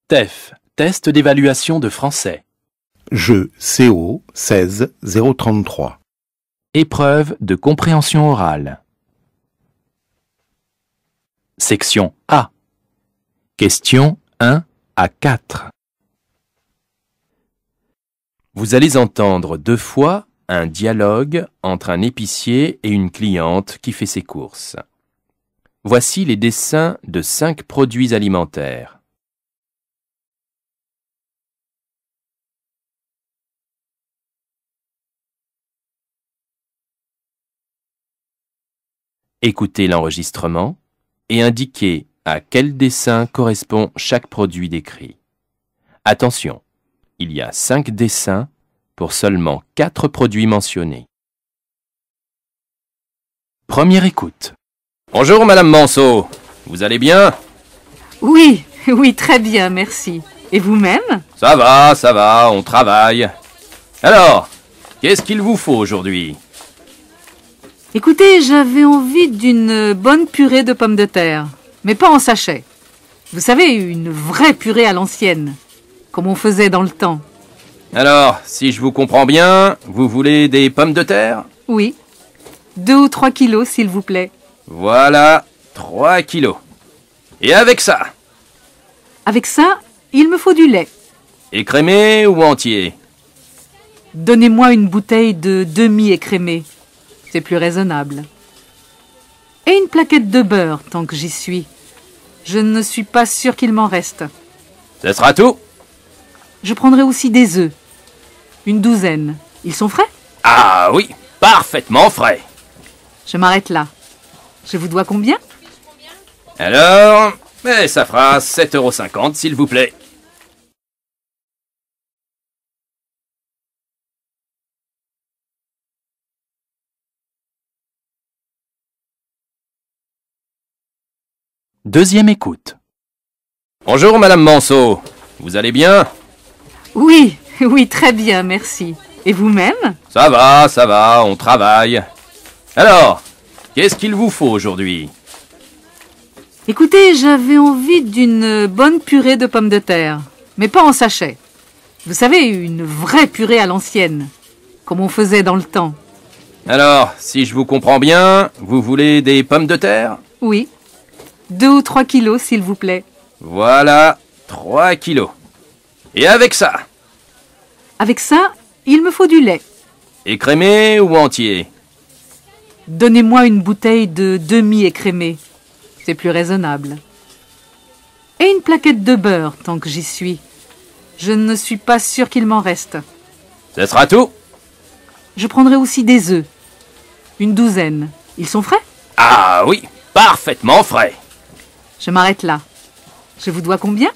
TEF, test d'évaluation de français. Jeu CO 16 033. Épreuve de compréhension orale. Section A. Questions 1 à 4. Vous allez entendre 2 fois un dialogue entre un épicier et une cliente qui fait ses courses. Voici les dessins de 5 produits alimentaires. Écoutez l'enregistrement et indiquez à quel dessin correspond chaque produit décrit. Attention, il y a 5 dessins pour seulement 4 produits mentionnés. Première écoute. Bonjour Madame Manceau, vous allez bien? Oui, très bien, merci. Et vous-même? Ça va, on travaille. Alors, qu'est-ce qu'il vous faut aujourd'hui? Écoutez, j'avais envie d'une bonne purée de pommes de terre, mais pas en sachet. Vous savez, une vraie purée à l'ancienne, comme on faisait dans le temps. Alors, si je vous comprends bien, vous voulez des pommes de terre? Oui, 2 ou 3 kilos, s'il vous plaît. Voilà, 3 kilos. Et avec ça? Avec ça, il me faut du lait. Écrémé ou entier? Donnez-moi une bouteille de demi-écrémé. C'est plus raisonnable. Et une plaquette de beurre, tant que j'y suis. Je ne suis pas sûre qu'il m'en reste. Ce sera tout? Je prendrai aussi des œufs. Une douzaine. Ils sont frais? Ah oui, parfaitement frais. Je m'arrête là. Je vous dois combien? Alors, ça fera 7,50 € s'il vous plaît. Deuxième écoute. Bonjour Madame Manceau, vous allez bien? Oui, très bien, merci. Et vous-même? Ça va, on travaille. Alors, qu'est-ce qu'il vous faut aujourd'hui? Écoutez, j'avais envie d'une bonne purée de pommes de terre, mais pas en sachet. Vous savez, une vraie purée à l'ancienne, comme on faisait dans le temps. Alors, si je vous comprends bien, vous voulez des pommes de terre? Oui, 2 ou 3 kilos, s'il vous plaît. Voilà, 3 kilos. Et avec ça? Avec ça, il me faut du lait. Écrémé ou entier? Donnez-moi une bouteille de demi-écrémé. C'est plus raisonnable. Et une plaquette de beurre, tant que j'y suis. Je ne suis pas sûre qu'il m'en reste. Ce sera tout? Je prendrai aussi des œufs. Une douzaine. Ils sont frais? Ah oui, parfaitement frais. Je m'arrête là. Je vous dois combien?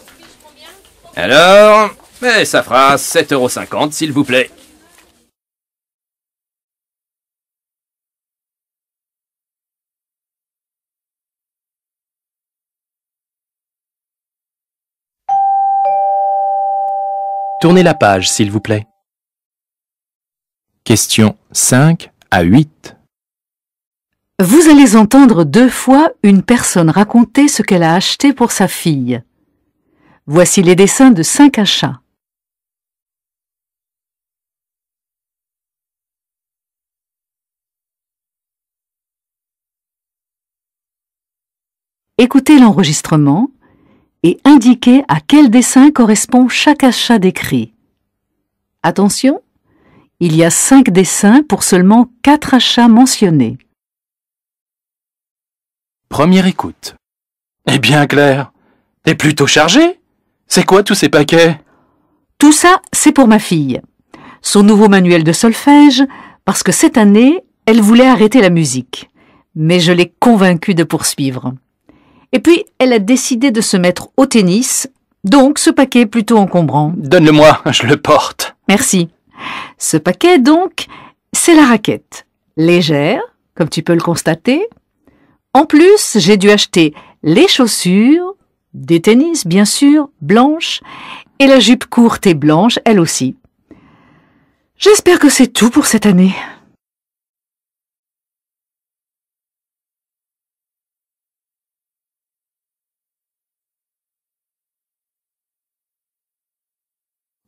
Alors, ça fera 7,50 € s'il vous plaît. Tournez la page s'il vous plaît. Questions 5 à 8. Vous allez entendre 2 fois une personne raconter ce qu'elle a acheté pour sa fille. Voici les dessins de 5 achats. Écoutez l'enregistrement et indiquez à quel dessin correspond chaque achat décrit. Attention, il y a 5 dessins pour seulement 4 achats mentionnés. Première écoute. Eh bien Claire, t'es plutôt chargée. C'est quoi tous ces paquets? Tout ça, c'est pour ma fille. Son nouveau manuel de solfège, parce que cette année, elle voulait arrêter la musique. Mais je l'ai convaincue de poursuivre. Et puis, elle a décidé de se mettre au tennis, donc ce paquet est plutôt encombrant. Donne-le-moi, je le porte. Merci. Ce paquet, donc, c'est la raquette. Légère, comme tu peux le constater. En plus, j'ai dû acheter les chaussures, des tennis bien sûr, blanches, et la jupe courte et blanche, elle aussi. J'espère que c'est tout pour cette année.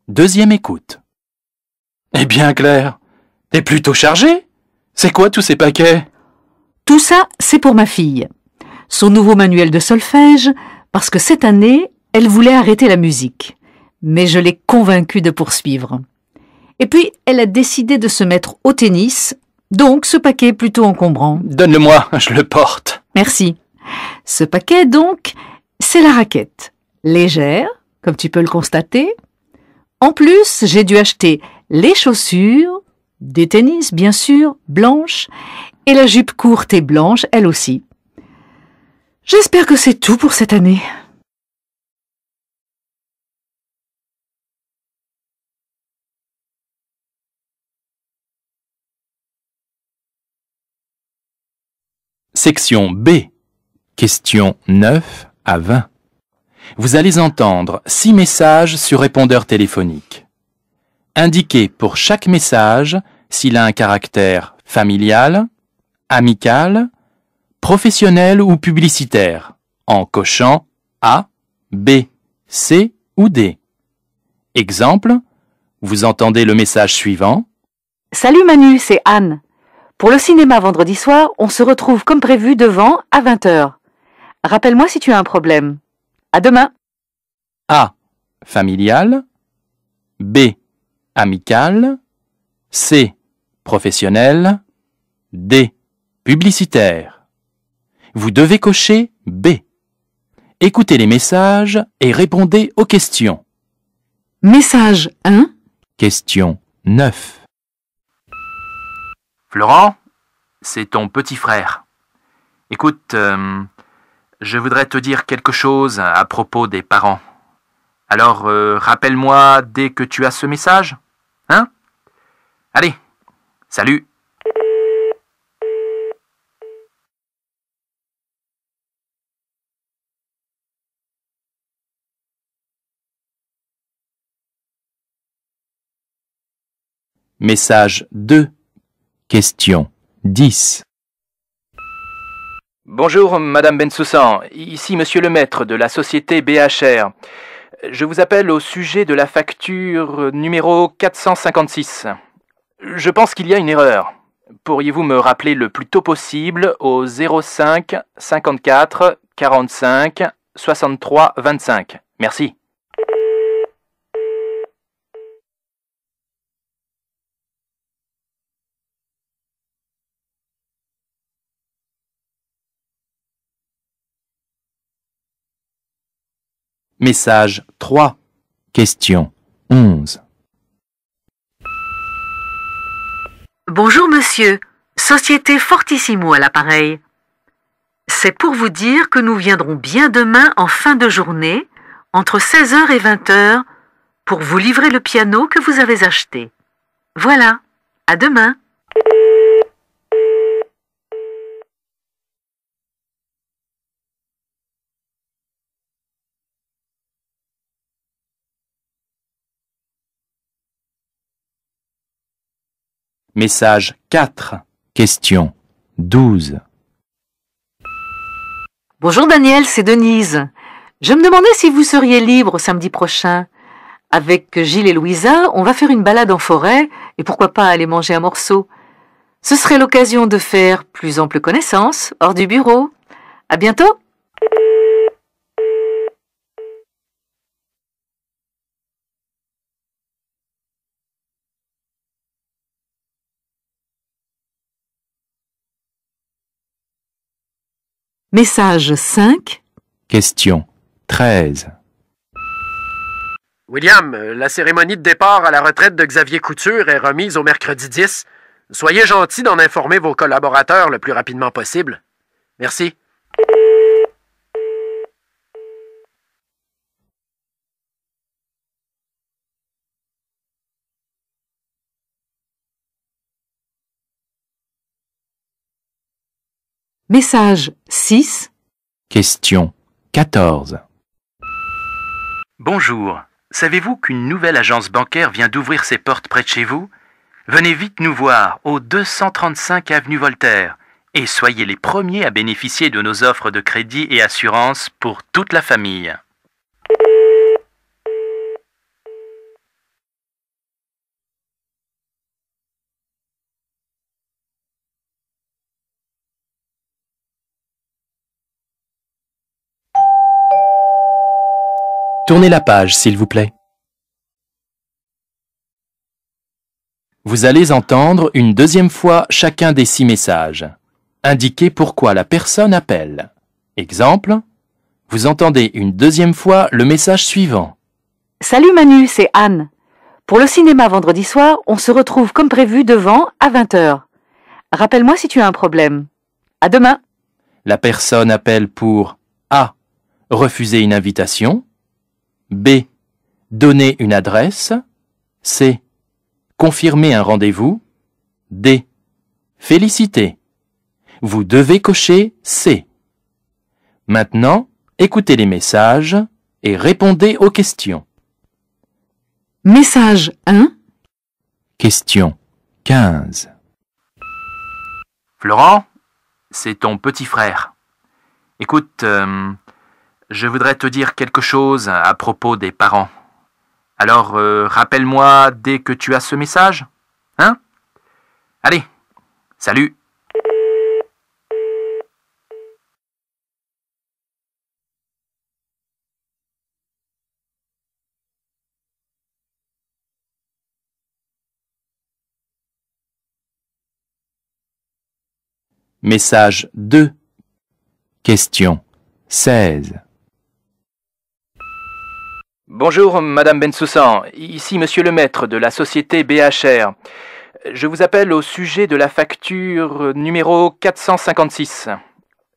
Deuxième écoute. Eh bien, Claire, t'es plutôt chargée. C'est quoi tous ces paquets? Tout ça, c'est pour ma fille. Son nouveau manuel de solfège, parce que cette année, elle voulait arrêter la musique. Mais je l'ai convaincue de poursuivre. Et puis, elle a décidé de se mettre au tennis, donc ce paquet est plutôt encombrant. Donne-le-moi, je le porte. Merci. Ce paquet, donc, c'est la raquette. Légère, comme tu peux le constater. En plus, j'ai dû acheter les chaussures, des tennis, bien sûr, blanches, et la jupe courte et blanche, elle aussi. J'espère que c'est tout pour cette année. Section B. Questions 9 à 20. Vous allez entendre 6 messages sur répondeur téléphonique. Indiquez pour chaque message s'il a un caractère familial, amical, professionnel ou publicitaire, en cochant A, B, C ou D. Exemple, vous entendez le message suivant. Salut Manu, c'est Anne. Pour le cinéma vendredi soir, on se retrouve comme prévu devant à 20h. Rappelle-moi si tu as un problème. À demain. A, familial, B, amical, C, professionnel, D, publicitaire. Vous devez cocher B. Écoutez les messages et répondez aux questions. Message 1. Question 9. Florent, c'est ton petit frère. Écoute, je voudrais te dire quelque chose à propos des parents. Alors, rappelle-moi dès que tu as ce message. Hein? Allez, salut! Message 2. Question 10. Bonjour, Madame Bensoussan. Ici Monsieur le maître de la société BHR. Je vous appelle au sujet de la facture numéro 456. Je pense qu'il y a une erreur. Pourriez-vous me rappeler le plus tôt possible au 05 54 45 63 25? Merci. Message 3. Question 11. Bonjour monsieur, Société Fortissimo à l'appareil. C'est pour vous dire que nous viendrons bien demain en fin de journée, entre 16h et 20h, pour vous livrer le piano que vous avez acheté. Voilà, à demain. Message 4. Question 12. Bonjour Daniel, c'est Denise. Je me demandais si vous seriez libre samedi prochain. Avec Gilles et Louisa, on va faire une balade en forêt et pourquoi pas aller manger un morceau. Ce serait l'occasion de faire plus ample connaissance hors du bureau. À bientôt. Message 5. Question 13. William, la cérémonie de départ à la retraite de Xavier Couture est remise au mercredi 10. Soyez gentil d'en informer vos collaborateurs le plus rapidement possible. Merci. Message 6. Question 14. Bonjour. Savez-vous qu'une nouvelle agence bancaire vient d'ouvrir ses portes près de chez vous? Venez vite nous voir au 235 avenue Voltaire et soyez les premiers à bénéficier de nos offres de crédit et assurance pour toute la famille. Tournez la page, s'il vous plaît. Vous allez entendre une deuxième fois chacun des 6 messages. Indiquez pourquoi la personne appelle. Exemple, vous entendez une deuxième fois le message suivant. Salut Manu, c'est Anne. Pour le cinéma vendredi soir, on se retrouve comme prévu devant à 20h. Rappelle-moi si tu as un problème. À demain. La personne appelle pour A. Refuser une invitation. B. Donner une adresse. C. Confirmer un rendez-vous. D. Féliciter. Vous devez cocher C. Maintenant, écoutez les messages et répondez aux questions. Message 1. Question 15. Florent, c'est ton petit frère. Écoute, je voudrais te dire quelque chose à propos des parents. Alors, rappelle-moi dès que tu as ce message. Hein? Allez, salut! Message 2. Question 16. Bonjour, Madame Bensoussan. Ici Monsieur le maître de la société BHR. Je vous appelle au sujet de la facture numéro 456.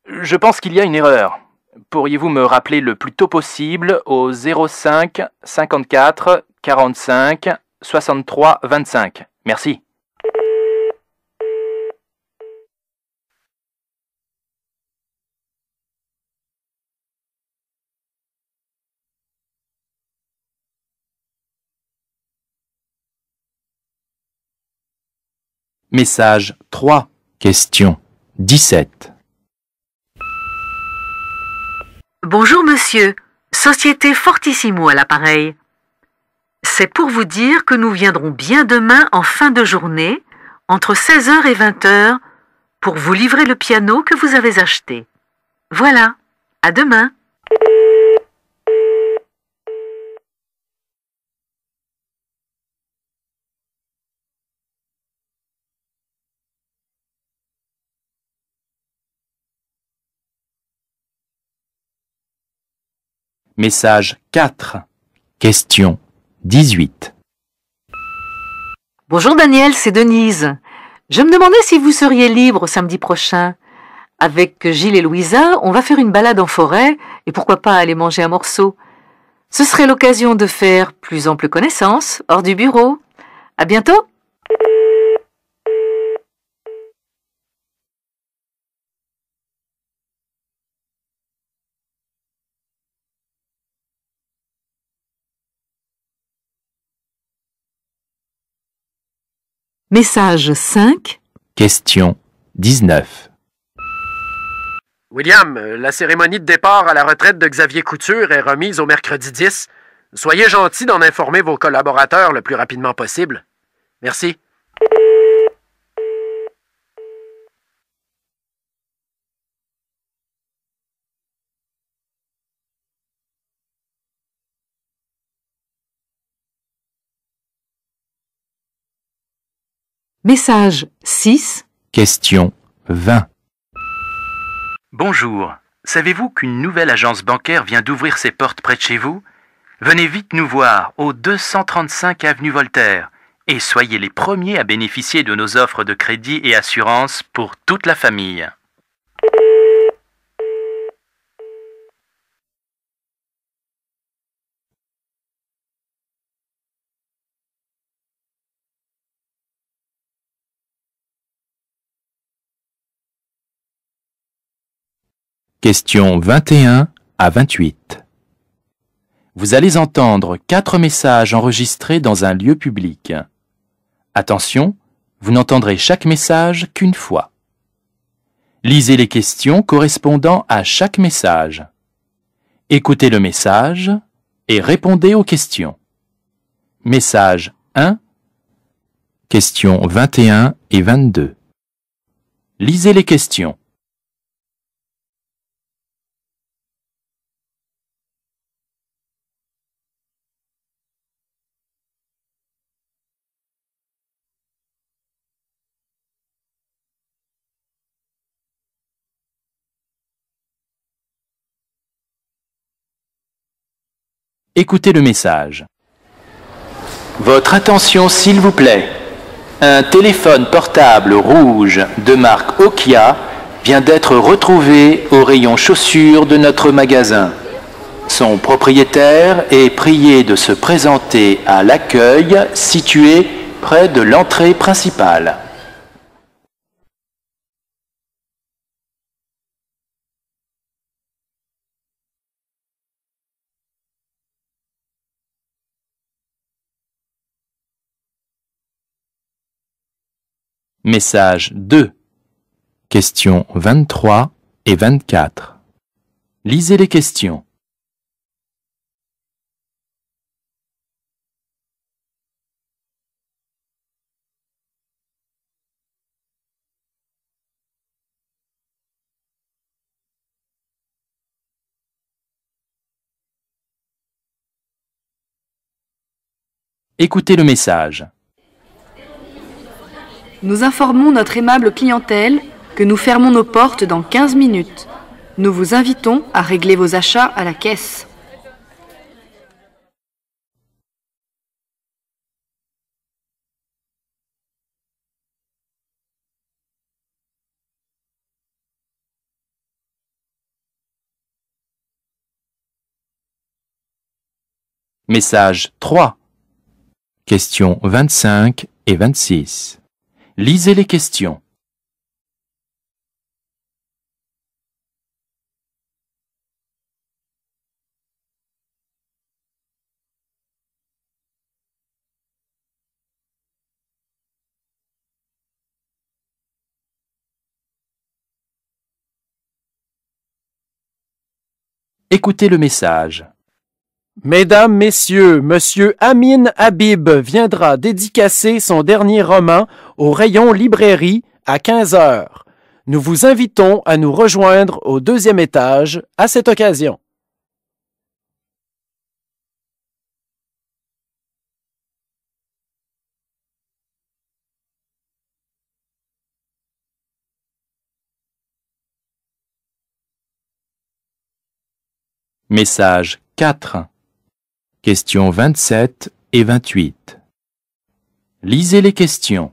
Je pense qu'il y a une erreur. Pourriez-vous me rappeler le plus tôt possible au 05 54 45 63 25? Merci. Message 3. Question 17. Bonjour monsieur, Société Fortissimo à l'appareil. C'est pour vous dire que nous viendrons bien demain en fin de journée, entre 16h et 20h, pour vous livrer le piano que vous avez acheté. Voilà, à demain. Message 4. Question 18. Bonjour Daniel, c'est Denise. Je me demandais si vous seriez libre samedi prochain. Avec Gilles et Louisa, on va faire une balade en forêt et pourquoi pas aller manger un morceau. Ce serait l'occasion de faire plus ample connaissance hors du bureau. À bientôt. Message 5. Question 19. William, la cérémonie de départ à la retraite de Xavier Couture est remise au mercredi 10. Soyez gentil d'en informer vos collaborateurs le plus rapidement possible. Merci. Message 6. Question 20. Bonjour. Savez-vous qu'une nouvelle agence bancaire vient d'ouvrir ses portes près de chez vous? Venez vite nous voir au 235 avenue Voltaire et soyez les premiers à bénéficier de nos offres de crédit et assurance pour toute la famille. Questions 21 à 28. Vous allez entendre 4 messages enregistrés dans un lieu public. Attention, vous n'entendrez chaque message qu'une fois. Lisez les questions correspondant à chaque message. Écoutez le message et répondez aux questions. Message 1, questions 21 et 22. Lisez les questions. Écoutez le message. Votre attention s'il vous plaît. Un téléphone portable rouge de marque Nokia vient d'être retrouvé au rayon chaussures de notre magasin. Son propriétaire est prié de se présenter à l'accueil situé près de l'entrée principale. Message 2. Questions 23 et 24. Lisez les questions. Écoutez le message. Nous informons notre aimable clientèle que nous fermons nos portes dans 15 minutes. Nous vous invitons à régler vos achats à la caisse. Message 3. Questions 25 et 26. Lisez les questions. Écoutez le message. Mesdames, Messieurs, Monsieur Amin Habib viendra dédicacer son dernier roman au rayon librairie à 15 heures. Nous vous invitons à nous rejoindre au 2e étage à cette occasion. Message 4. Questions 27 et 28. Lisez les questions.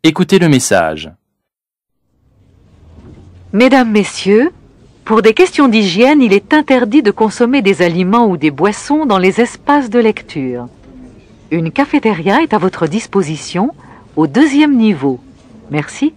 Écoutez le message. Mesdames, Messieurs, pour des questions d'hygiène, il est interdit de consommer des aliments ou des boissons dans les espaces de lecture. Une cafétéria est à votre disposition au 2e niveau. Merci.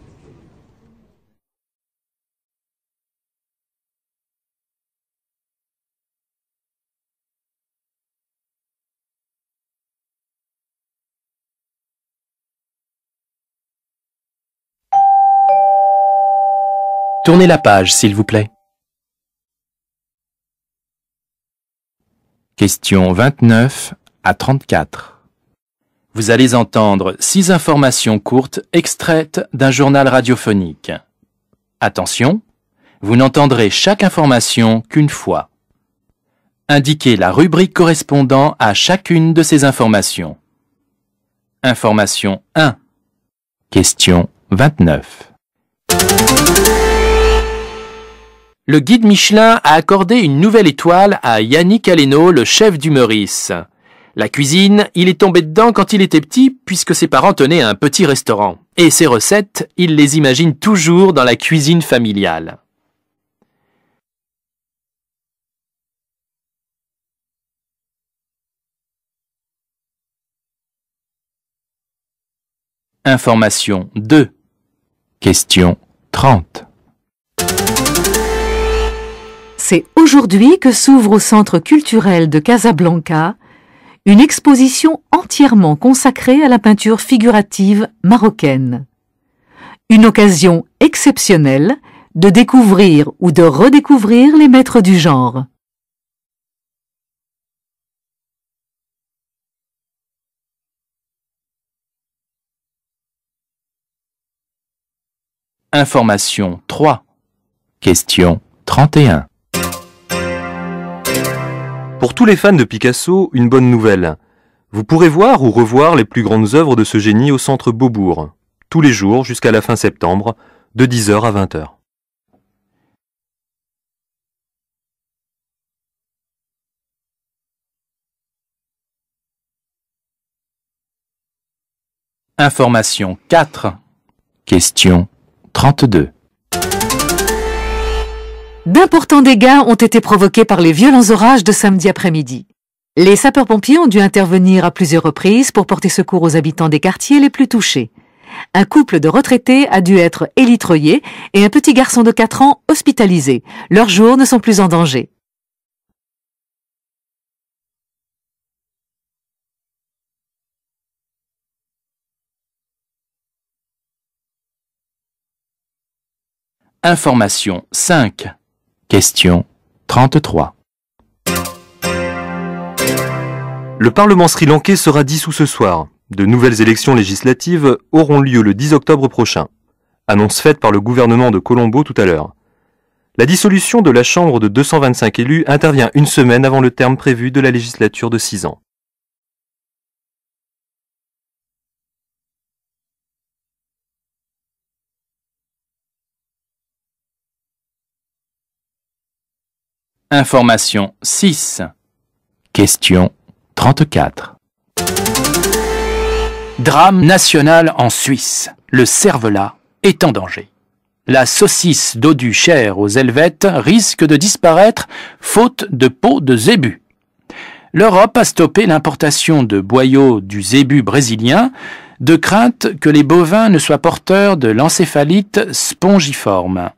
Tournez la page, s'il vous plaît. Questions 29 à 34. Vous allez entendre 6 informations courtes extraites d'un journal radiophonique. Attention, vous n'entendrez chaque information qu'une fois. Indiquez la rubrique correspondant à chacune de ces informations. Information 1. Question 29. Le guide Michelin a accordé une nouvelle étoile à Yannick Aleno, le chef du Meurice. La cuisine, il est tombé dedans quand il était petit, puisque ses parents tenaient un petit restaurant. Et ses recettes, il les imagine toujours dans la cuisine familiale. Information 2. Question 30. C'est aujourd'hui que s'ouvre au Centre culturel de Casablanca une exposition entièrement consacrée à la peinture figurative marocaine. Une occasion exceptionnelle de découvrir ou de redécouvrir les maîtres du genre. Information 3. Question 31. Pour tous les fans de Picasso, une bonne nouvelle. Vous pourrez voir ou revoir les plus grandes œuvres de ce génie au centre Beaubourg, tous les jours jusqu'à la fin septembre, de 10h à 20h. Information 4. Question 32. D'importants dégâts ont été provoqués par les violents orages de samedi après-midi. Les sapeurs-pompiers ont dû intervenir à plusieurs reprises pour porter secours aux habitants des quartiers les plus touchés. Un couple de retraités a dû être élitreillé et un petit garçon de 4 ans hospitalisé. Leurs jours ne sont plus en danger. Information 5. Question 33. Le Parlement sri-lankais sera dissous ce soir. De nouvelles élections législatives auront lieu le 10 octobre prochain. Annonce faite par le gouvernement de Colombo tout à l'heure. La dissolution de la Chambre de 225 élus intervient une semaine avant le terme prévu de la législature de 6 ans. Information 6. Question 34. Drame national en Suisse. Le cervelas est en danger. La saucisse dodue chère aux Helvètes risque de disparaître faute de peau de zébu. L'Europe a stoppé l'importation de boyaux du zébu brésilien de crainte que les bovins ne soient porteurs de l'encéphalite spongiforme.